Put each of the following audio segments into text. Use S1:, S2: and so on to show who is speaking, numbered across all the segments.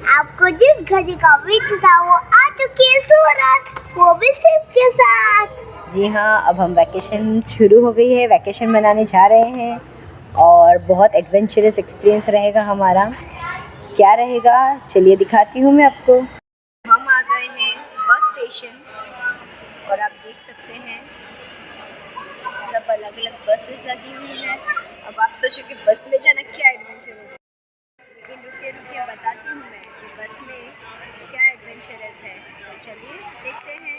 S1: आपको जिस घड़ी का वेट था वो आ चुकी है सूरत, वो भी सिर्फ के साथ।
S2: जी हाँ, अब हम वैकेशन शुरू हो गई है, वैकेशन मनाने जा रहे हैं और बहुत एडवेंचरस एक्सपीरियंस रहेगा हमारा। क्या रहेगा चलिए दिखाती हूँ मैं आपको। हम आ गए हैं बस स्टेशन और आप देख सकते हैं सब अलग अलग बसेस लगी हुई हैं। अब आप सोचो कि बस में जाना क्या एडवेंचर है, लेकिन रुके रुके बताती हूँ मैं कि बस में क्या एडवेंचरस है। तो चलिए देखते हैं।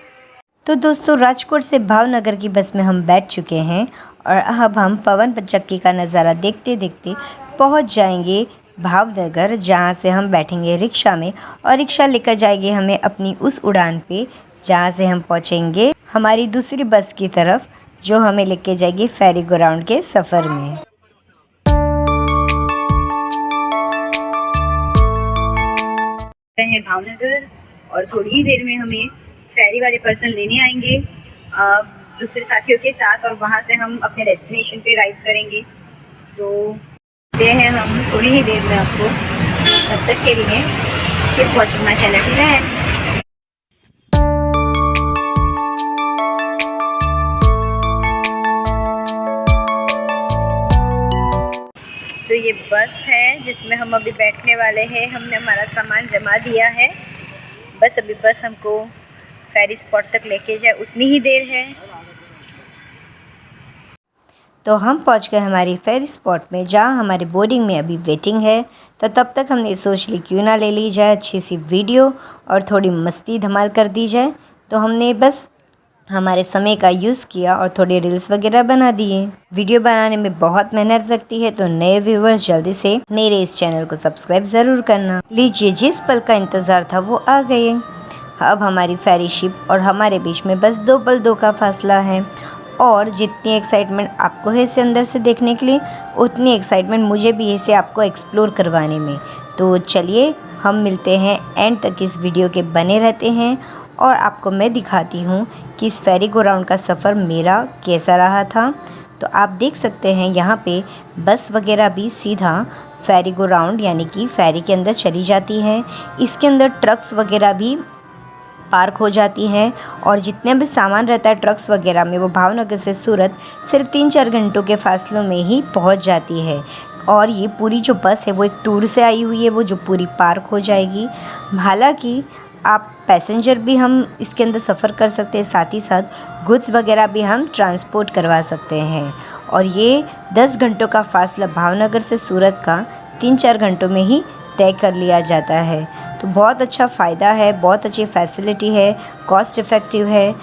S2: तो दोस्तों, राजकोट से भावनगर की बस में हम बैठ चुके हैं और अब हम पवन चक्की का नज़ारा देखते देखते पहुंच जाएंगे भावनगर, जहां से हम बैठेंगे रिक्शा में और रिक्शा लेकर जाएगी हमें अपनी उस उड़ान पे जहां से हम पहुंचेंगे हमारी दूसरी बस की तरफ, जो हमें लेके जाएगी फेरी ग्राउंड के सफ़र में। हैं भावनगर और थोड़ी ही देर में हमें फेरी वाले पर्सन लेने आएंगे दूसरे साथियों के साथ, और वहाँ से हम अपने डेस्टिनेशन पे राइड करेंगे। तो ये हैं हम थोड़ी ही देर में आपको, तब तक के लिए keep watching my channel till and. तो ये बस है जिसमें हम अभी बैठने वाले हैं। हमने हमारा सामान जमा दिया है, बस अभी बस हमको फेरी स्पॉट तक लेके जाए उतनी ही देर है। तो हम पहुंच गए हमारी फेरी स्पॉट में, जहां हमारी बोर्डिंग में अभी वेटिंग है। तो तब तक हमने सोच ली क्यों ना ले ली जाए अच्छी सी वीडियो और थोड़ी मस्ती धमाल कर दी जाए। तो हमने बस हमारे समय का यूज़ किया और थोड़ी रील्स वगैरह बना दिए। वीडियो बनाने में बहुत मेहनत लगती है, तो नए व्यूवर्स जल्दी से मेरे इस चैनल को सब्सक्राइब ज़रूर करना। लीजिए, जिस पल का इंतज़ार था वो आ गए। अब हमारी फेरी शिप और हमारे बीच में बस 2 पल 2 का फासला है, और जितनी एक्साइटमेंट आपको है इसे अंदर से देखने के लिए, उतनी एक्साइटमेंट मुझे भी है इसे आपको एक्सप्लोर करवाने में। तो चलिए हम मिलते हैं एंड तक, इस वीडियो के बने रहते हैं और आपको मैं दिखाती हूँ कि इस फेरी गो राउंड का सफ़र मेरा कैसा रहा था। तो आप देख सकते हैं यहाँ पे बस वगैरह भी सीधा फेरी गो राउंड यानी कि फेरी के अंदर चली जाती है। इसके अंदर ट्रक्स वगैरह भी पार्क हो जाती हैं और जितने भी सामान रहता है ट्रक्स वगैरह में, वो भावनगर से सूरत सिर्फ 3-4 घंटों के फासलों में ही पहुंच जाती है। और ये पूरी जो बस है वो एक टूर से आई हुई है, वो जो पूरी पार्क हो जाएगी। हालांकि आप पैसेंजर भी हम इसके अंदर सफ़र कर सकते हैं, साथ ही साथ गुड्स वगैरह भी हम ट्रांसपोर्ट करवा सकते हैं। और ये 10 घंटों का फासला भावनगर से सूरत का 3-4 घंटों में ही तय कर लिया जाता है। तो बहुत अच्छा फ़ायदा है, बहुत अच्छी फैसिलिटी है, कॉस्ट इफ़ेक्टिव है।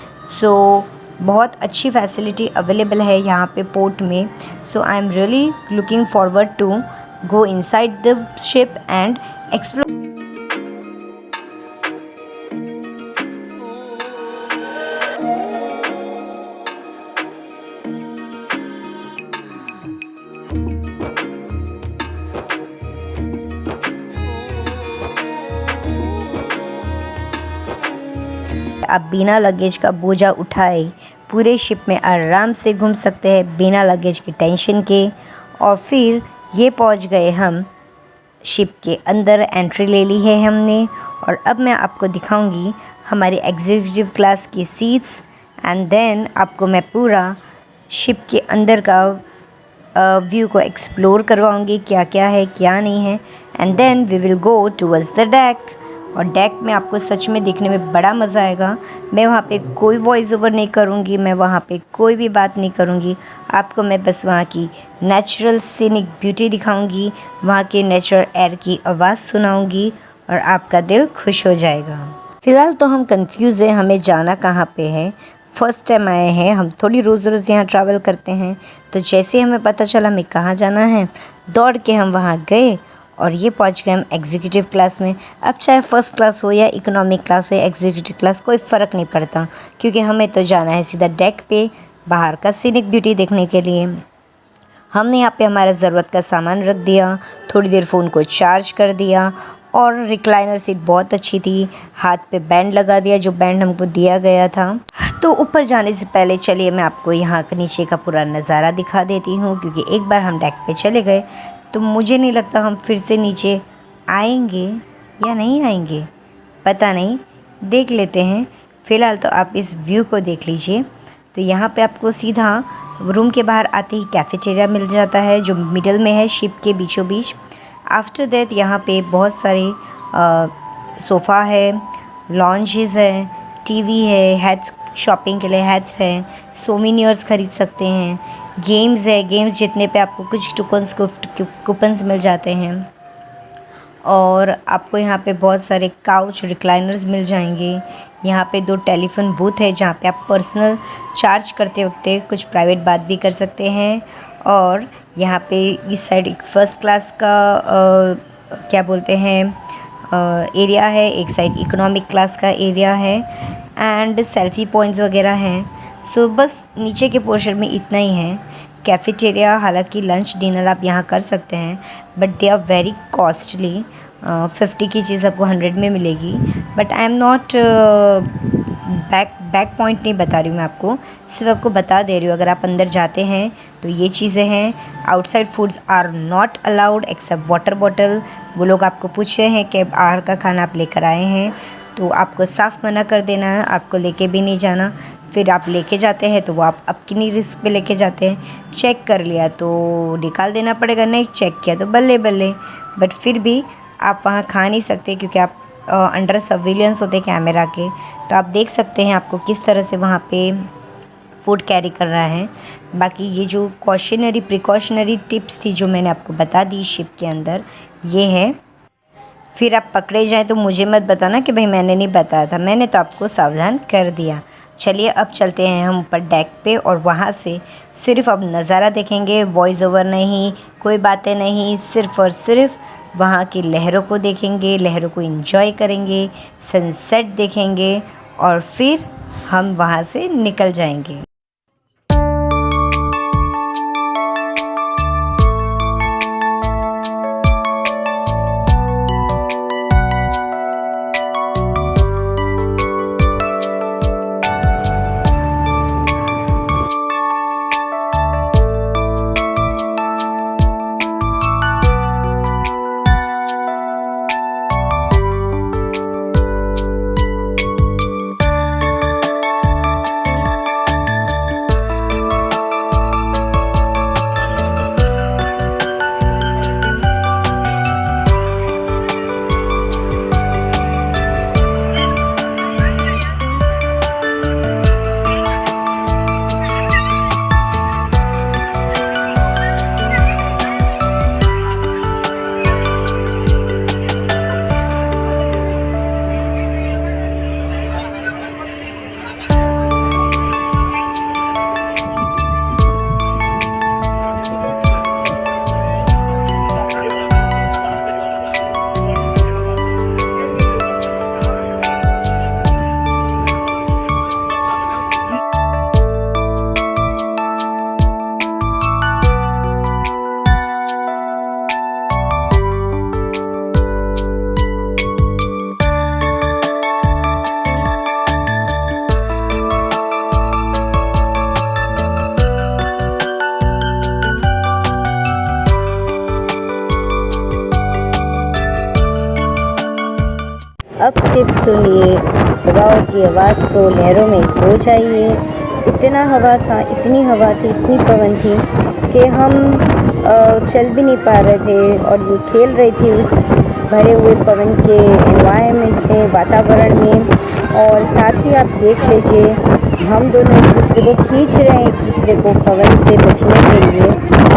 S2: सो बहुत अच्छी फैसिलिटी अवेलेबल है यहाँ पे पोर्ट में। So I am really looking forward to go inside the ship and explore. आप बिना लगेज का बोझा उठाए पूरे शिप में आराम से घूम सकते हैं बिना लगेज की टेंशन के। और फिर ये पहुंच गए हम शिप के अंदर, एंट्री ले ली है हमने। और अब मैं आपको दिखाऊंगी हमारी एग्जीक्यूटिव क्लास की सीट्स, एंड देन आपको मैं पूरा शिप के अंदर का व्यू को एक्सप्लोर करवाऊंगी, क्या क्या है क्या नहीं है। And then we will go towards the deck. और डेक में आपको सच में देखने में बड़ा मज़ा आएगा। मैं वहाँ पे कोई वॉइस ओवर नहीं करूँगी, मैं वहाँ पे कोई भी बात नहीं करूँगी। आपको मैं बस वहाँ की नेचुरल सीनिक ब्यूटी दिखाऊँगी, वहाँ के नेचुरल एयर की आवाज़ सुनाऊँगी और आपका दिल खुश हो जाएगा। फ़िलहाल तो हम कंफ्यूज हैं हमें जाना कहाँ पे है। फ़र्स्ट टाइम आए हैं हम, थोड़ी रोज़ रोज़ यहाँ ट्रैवल करते हैं। तो जैसे हमें पता चला हमें कहाँ जाना है, दौड़ के हम वहाँ गए और ये पहुंच गए हम एग्जीक्यूटिव क्लास में। अब चाहे फ़र्स्ट क्लास हो या इकोनॉमिक क्लास हो या एग्जीक्यूटिव क्लास, कोई फ़र्क नहीं पड़ता, क्योंकि हमें तो जाना है सीधा डेक पे बाहर का सीनिक ब्यूटी देखने के लिए। हमने यहाँ पे हमारा ज़रूरत का सामान रख दिया, थोड़ी देर फ़ोन को चार्ज कर दिया, और रिक्लाइनर सीट बहुत अच्छी थी। हाथ पे बैंड लगा दिया, जो बैंड हमको दिया गया था। तो ऊपर जाने से पहले चलिए मैं आपको यहाँ के नीचे का पूरा नज़ारा दिखा देती हूँ, क्योंकि एक बार हम डेक पे चले गए तो मुझे नहीं लगता हम फिर से नीचे आएंगे। या नहीं आएंगे, पता नहीं, देख लेते हैं। फ़िलहाल तो आप इस व्यू को देख लीजिए। तो यहाँ पे आपको सीधा रूम के बाहर आते ही कैफ़ेटेरिया मिल जाता है, जो मिडल में है शिप के बीचों बीच। आफ्टर दैट यहाँ पे बहुत सारे सोफ़ा है, लॉन्जेस है, टीवी है, हैट्स, शॉपिंग के लिए हैट्स हैं, सोवेनिर्स ख़रीद सकते हैं, गेम्स है, गेम्स जीतने पे आपको कुछ कूपन्स मिल जाते हैं। और आपको यहाँ पे बहुत सारे काउच रिक्लाइनर्स मिल जाएंगे। यहाँ पे 2 टेलीफोन बूथ है जहाँ पे आप पर्सनल चार्ज करते वक्त कुछ प्राइवेट बात भी कर सकते हैं। और यहाँ पे इस साइड एक फ़र्स्ट क्लास का क्या बोलते हैं एरिया है, एक साइड इकोनॉमिक क्लास का एरिया है एंड सेल्फ़ी पॉइंट्स वगैरह हैं। सो बस नीचे के पोर्शन में इतना ही है। कैफ़ेटेरिया, हालांकि लंच डिनर आप यहाँ कर सकते हैं, but they are very costly. 50 की चीज़ आपको 100 में मिलेगी। But I am not back point नहीं बता रही हूँ मैं आपको, सिर्फ आपको बता दे रही हूँ। अगर आप अंदर जाते हैं तो ये चीज़ें हैं। Outside foods are not allowed except water bottle. वो लोग आपको पूछ रहे हैं कि बाहर का खाना आप लेकर आए हैं तो आपको साफ़ मना कर देना है, आपको लेके भी नहीं जाना। फिर आप लेके जाते हैं तो वो आप अपनी रिस्क पे लेके जाते हैं। चेक कर लिया तो निकाल देना पड़ेगा, नहीं चेक किया तो बल्ले बल्ले। बट फिर भी आप वहाँ खा नहीं सकते क्योंकि आप अंडर सर्विलेंस होते कैमरा के। तो आप देख सकते हैं आपको किस तरह से वहाँ पे फूड कैरी कर रहा है। बाकी ये जो प्रिकॉशनरी टिप्स थी जो मैंने आपको बता दी शिप के अंदर, ये है। फिर आप पकड़े जाएँ तो मुझे मत बताना कि भाई मैंने नहीं बताया था, मैंने तो आपको सावधान कर दिया। चलिए अब चलते हैं हम ऊपर डेक पे और वहाँ से सिर्फ अब नज़ारा देखेंगे, वॉइस ओवर नहीं, कोई बातें नहीं, सिर्फ़ और सिर्फ वहाँ की लहरों को देखेंगे, लहरों को एंजॉय करेंगे, सनसेट देखेंगे और फिर हम वहाँ से निकल जाएंगे। अब सिर्फ सुनिए हवाओं की आवाज़ को, लहरों में खो जाइए। इतना हवा था, इतनी हवा थी, इतनी पवन थी कि हम चल भी नहीं पा रहे थे और ये खेल रही थी उस भरे हुए पवन के एनवायरनमेंट में, वातावरण में। और साथ ही आप देख लीजिए हम दोनों एक दूसरे को खींच रहे हैं, एक दूसरे को पवन से बचने के लिए।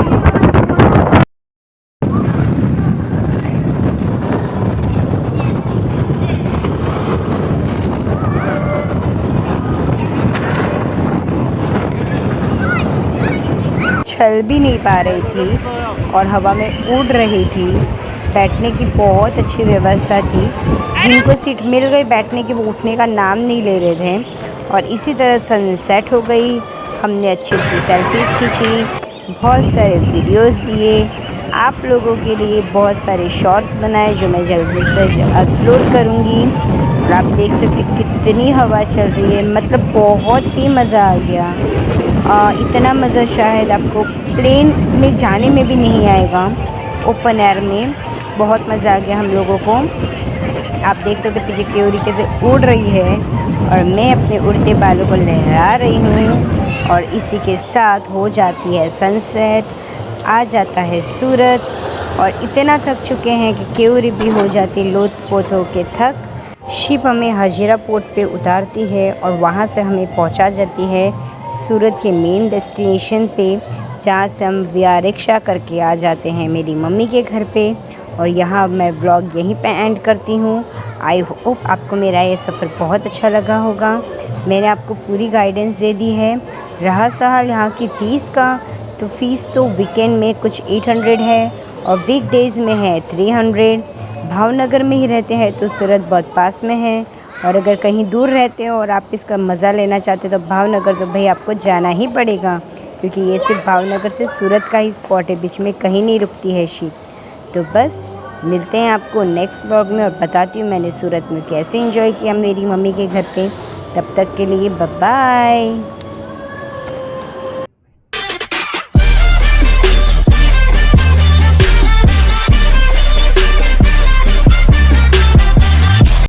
S2: चल भी नहीं पा रही थी और हवा में उड़ रही थी। बैठने की बहुत अच्छी व्यवस्था थी। जिनको सीट मिल गई बैठने की वो उठने का नाम नहीं ले रहे थे। और इसी तरह सनसेट हो गई। हमने अच्छी अच्छी सेल्फीज़ खींची, बहुत सारे वीडियोस दिए आप लोगों के लिए, बहुत सारे शॉट्स बनाए जो मैं जल्दी से अपलोड करूँगी। और आप देख सकते कितनी हवा चल रही है, मतलब बहुत ही मज़ा आ गया। इतना मज़ा शायद आपको प्लेन में जाने में भी नहीं आएगा। ओपन एयर में बहुत मज़ा आ गया हम लोगों को। आप देख सकते पीछे क्यूरी कैसे उड़ रही है और मैं अपने उड़ते बालों को लहरा रही हूँ। और इसी के साथ हो जाती है सनसेट, आ जाता है सूरज और इतना थक चुके हैं कि क्यूरी भी हो जाती लोथ-पोथ होके थक। शिप हमें हजीरा पोर्ट पे उतारती है और वहाँ से हमें पहुँचा जाती है सूरत के मेन डेस्टिनेशन पे, जहाँ से हम विया रिक्शा करके आ जाते हैं मेरी मम्मी के घर पे। और यहाँ मैं व्लॉग यहीं पे एंड करती हूँ। आई होप आपको मेरा ये सफ़र बहुत अच्छा लगा होगा। मैंने आपको पूरी गाइडेंस दे दी है। रहा सवाल यहाँ की फ़ीस का, तो फ़ीस तो वीकेंड में कुछ 800 है और वीकडेज़ में है 300। भावनगर में ही रहते हैं तो सूरत बहुत पास में है, और अगर कहीं दूर रहते हो और आप इसका मज़ा लेना चाहते हो तो भावनगर तो भाई आपको जाना ही पड़ेगा, क्योंकि ये सिर्फ भावनगर से सूरत का ही स्पॉट है, बीच में कहीं नहीं रुकती है शिप। तो बस मिलते हैं आपको नेक्स्ट ब्लॉग में और बताती हूँ मैंने सूरत में कैसे एंजॉय किया मेरी मम्मी के घर पे। तब तक के लिए बाय बाय।